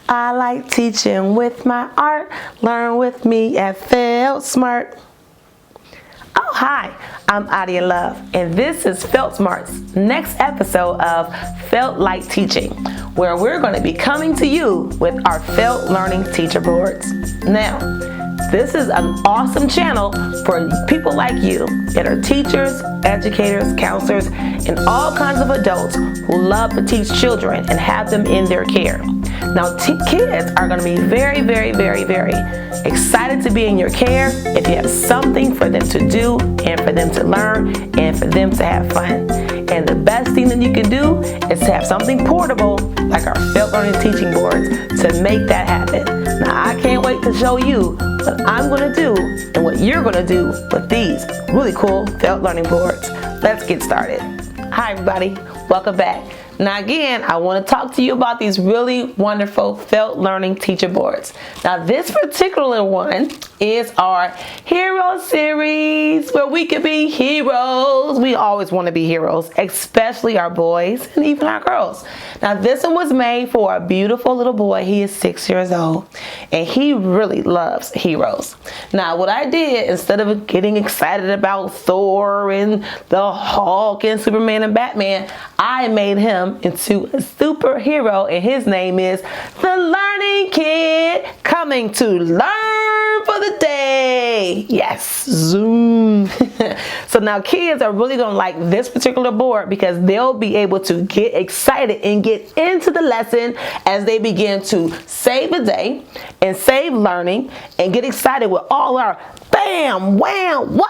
I like teaching with my art. Learn with me at FeltSmart. Oh, hi, I'm Adia Love, and this is FeltSmart's next episode of Felt Like Teaching, where we're going to be coming to you with our Felt Learning Teacher Boards. Now, this is an awesome channel for people like you that are teachers, educators, counselors, and all kinds of adults who love to teach children and have them in their care. Now, kids are going to be very, very, very, very excited to be in your care if you have something for them to do and for them to learn and for them to have fun. And the best thing that you can do is to have something portable like our Felt Learning Teaching Boards to make that happen. Now, I can't wait to show you what I'm going to do and what you're going to do with these really cool Felt Learning Boards. Let's get started. Hi, everybody. Welcome back. Now again, I want to talk to you about these really wonderful Felt Learning Teacher Boards. Now this particular one is our Hero Series, where we can be heroes. We always want to be heroes, especially our boys and even our girls. Now this one was made for a beautiful little boy. He is 6 years old and he really loves heroes. Now what I did, instead of getting excited about Thor and the Hulk and Superman and Batman, I made him into a superhero, and his name is the Learning Kid, coming to learn for the day. Yes, zoom. So now kids are really gonna like this particular board because they'll be able to get excited and get into the lesson as they begin to save the day and save learning and get excited with all our bam, wham, whoa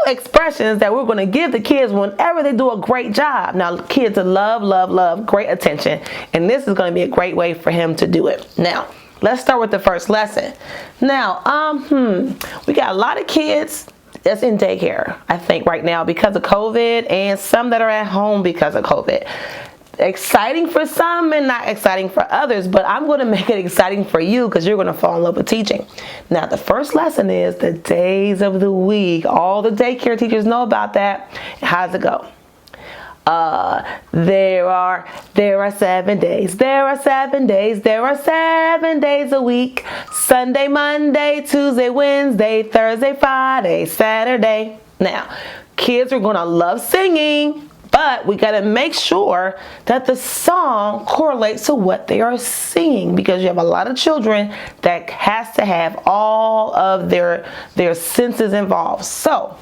expressions that we're going to give the kids whenever they do a great job. Now kids love great attention, and this is going to be a great way for him to do it. Now let's start with the first lesson. Now we got a lot of kids that's in daycare, I think, right now because of COVID, and some that are at home because of COVID. Exciting for some and not exciting for others, but I'm going to make it exciting for you because you're going to fall in love with teaching. Now the first lesson is the days of the week. All the daycare teachers know about that. How's it go? There are 7 days. There are 7 days. There are 7 days a week. Sunday, Monday, Tuesday, Wednesday, Thursday, Friday, Saturday. Now, kids are going to love singing, but we got to make sure that the song correlates to what they are singing, because you have a lot of children that has to have all of their senses involved. So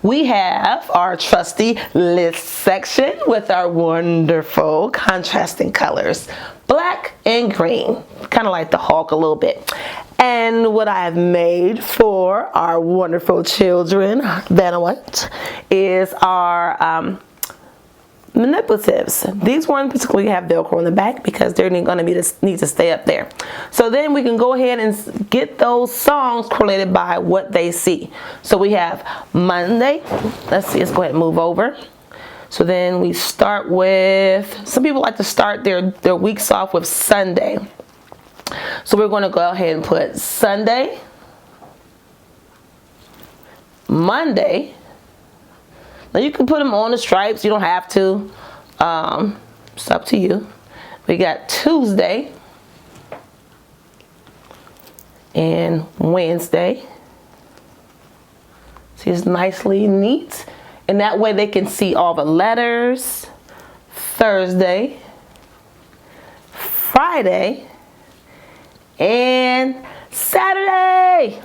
we have our trusty list section with our wonderful contrasting colors, black and green, kind of like the Hulk a little bit. And what I have made for our wonderful children, then what, is our manipulatives. These ones particularly have Velcro in the back because they're going to need to stay up there. So then we can go ahead and get those songs correlated by what they see. So we have Monday. Let's see, let's go ahead and move over. So then we start with, some people like to start their weeks off with Sunday. So we're going to go ahead and put Sunday, Monday. Now you can put them on the stripes. You don't have to. It's up to you. We got Tuesday and Wednesday. See, it's nicely neat. And that way they can see all the letters. Thursday, Friday, and Saturday.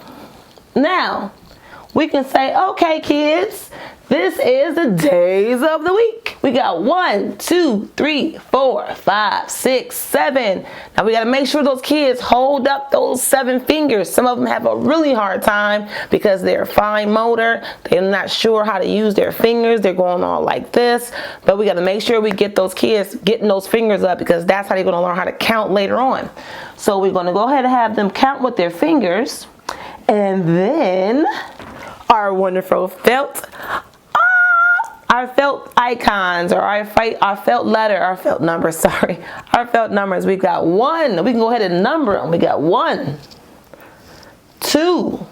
Now, we can say, okay, kids, this is the days of the week. We got 1, 2, 3, 4, 5, 6, 7. Now we got to make sure those kids hold up those 7 fingers. Some of them have a really hard time because they're fine motor. They're not sure how to use their fingers. They're going on like this. But we got to make sure we get those kids getting those fingers up, because that's how they're going to learn how to count later on. So we're going to go ahead and have them count with their fingers. And then our wonderful felt icons, or our felt letter, our felt numbers, sorry. Our felt numbers. We've got 1. We can go ahead and number them. We got 1, 2,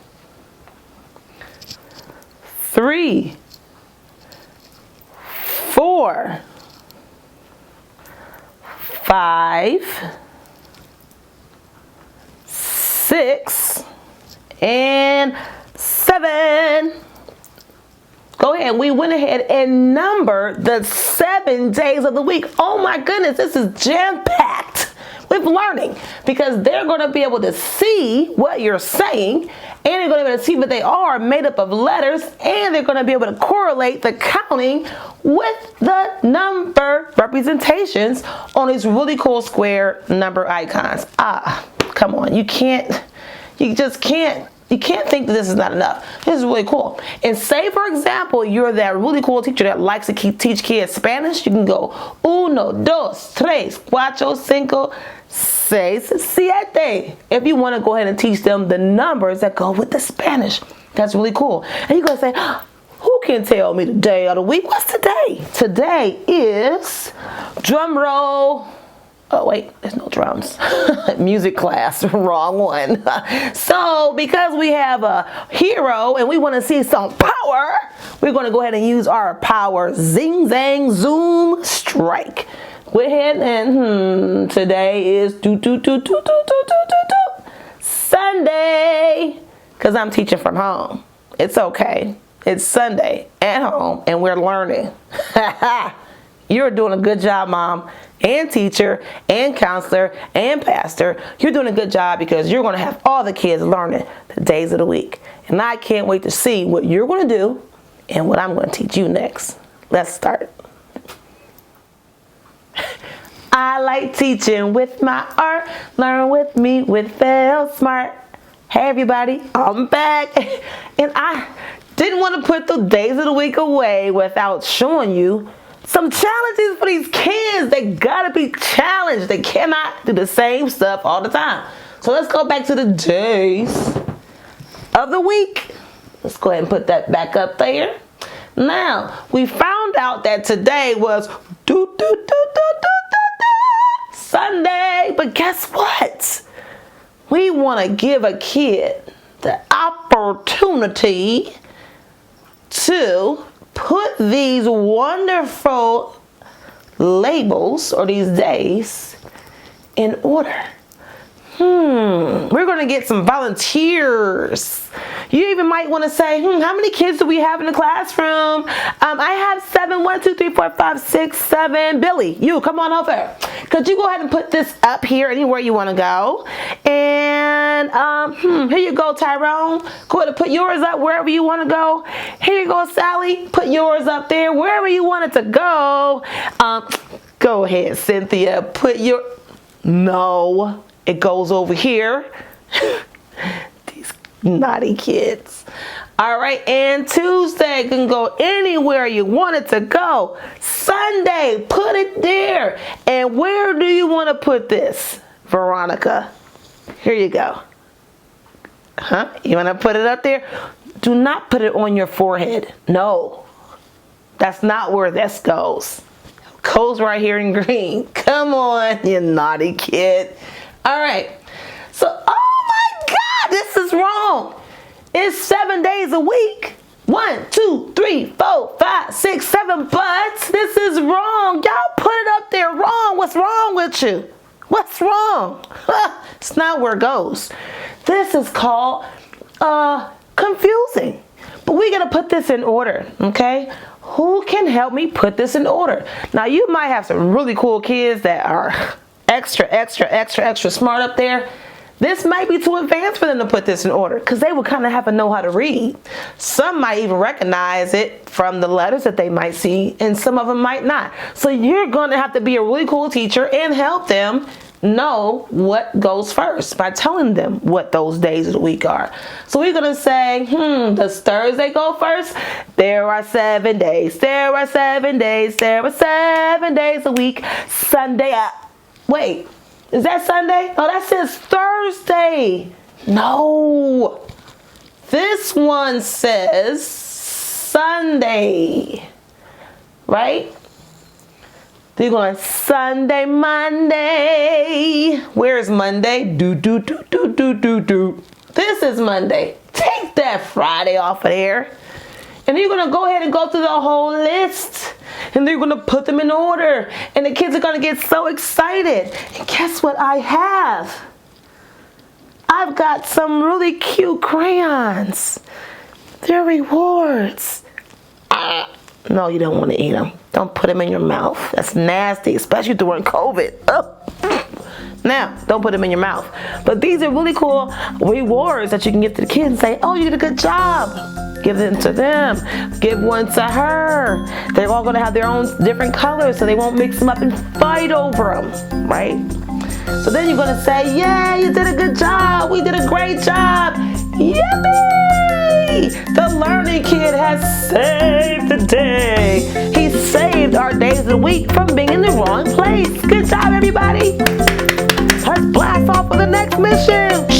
3, 4, 5, 6, and 7. Go ahead. We went ahead and numbered the 7 days of the week. Oh my goodness, this is jam-packed with learning, because they're going to be able to see what you're saying, and they're going to be able to see what they are made up of letters, and they're going to be able to correlate the counting with the number representations on these really cool square number icons. Come on, you just can't think that this is not enough. This is really cool. And say, for example, you're that really cool teacher that likes to teach kids Spanish. You can go 1, 2, 3, 4, 5, 6, 7. If you want to go ahead and teach them the numbers that go with the Spanish. That's really cool. And you're going to say, who can tell me the day of the week? What's today? Today is, drum roll. Oh wait, there's no drums. Music class, wrong one. So because we have a hero and we want to see some power, we're going to go ahead and use our power zing, zang, zoom, strike. Go ahead and today is Sunday, because I'm teaching from home. It's okay. It's Sunday at home and we're learning. You're doing a good job, Mom, and teacher, and counselor, and pastor. You're doing a good job, because you're going to have all the kids learning the days of the week. And I can't wait to see what you're going to do and what I'm going to teach you next. Let's start. I like teaching with my art. Learn with me with FeltSmart. Hey everybody, I'm back. And I didn't want to put the days of the week away without showing you some challenges for these kids. They gotta be challenged. They cannot do the same stuff all the time. So let's go back to the days of the week. Let's go ahead and put that back up there. Now, we found out that today was Sunday. But guess what? We want to give a kid the opportunity to put these wonderful labels, or these days, in order. We're going to get some volunteers. You even might want to say, how many kids do we have in the classroom? I have 7. 1, 2, 3, 4, 5, 6, 7. Billy, you come on over. Could you go ahead and put this up here anywhere you want to go? And here you go, Tyrone. Go ahead and put yours up wherever you want to go. Here you go, Sally. Put yours up there wherever you want it to go. Go ahead, Cynthia. Put your... No. It goes over here. These naughty kids. All right, and Tuesday can go anywhere you want it to go. Sunday, put it there. And where do you want to put this, Veronica? Here you go. You want to put it up there? Do not put it on your forehead. No, that's not where this goes. It goes right here in green. Come on, you naughty kid. All right, so, oh my God, this is wrong. It's 7 days a week. 1, 2, 3, 4, 5, 6, 7, but this is wrong. Y'all put it up there wrong. What's wrong with you? What's wrong? It's not where it goes. This is called confusing. But we're going to put this in order, okay? Who can help me put this in order? Now, you might have some really cool kids that are extra smart up there. This might be too advanced for them to put this in order, because they would kind of have to know how to read. Some might even recognize it from the letters that they might see, and some of them might not. So you're going to have to be a really cool teacher and help them know what goes first by telling them what those days of the week are. So we're going to say, does Thursday go first? There are 7 days. There are 7 days. There are 7 days a week. Sunday. Wait, is that Sunday? Oh, that says Thursday. No. This one says Sunday. Right? They're going Sunday, Monday. Where's Monday? Do. This is Monday. Take that Friday off of there. And you're going to go ahead and go through the whole list. And they're going to put them in order. And the kids are going to get so excited. And guess what I have? I I've got some really cute crayons. They're rewards. No, you don't want to eat them. Don't put them in your mouth. That's nasty, especially during COVID. Now, don't put them in your mouth. But these are really cool rewards that you can give to the kids and say, oh, you did a good job. Give them to them. Give one to her. They're all going to have their own different colors so they won't mix them up and fight over them, right? So then you're going to say, yeah, you did a good job. We did a great job. Yippee! The learning kid has saved the day. He saved our days of the week from being in the wrong place. Good job, everybody. Let's blast off for the next mission.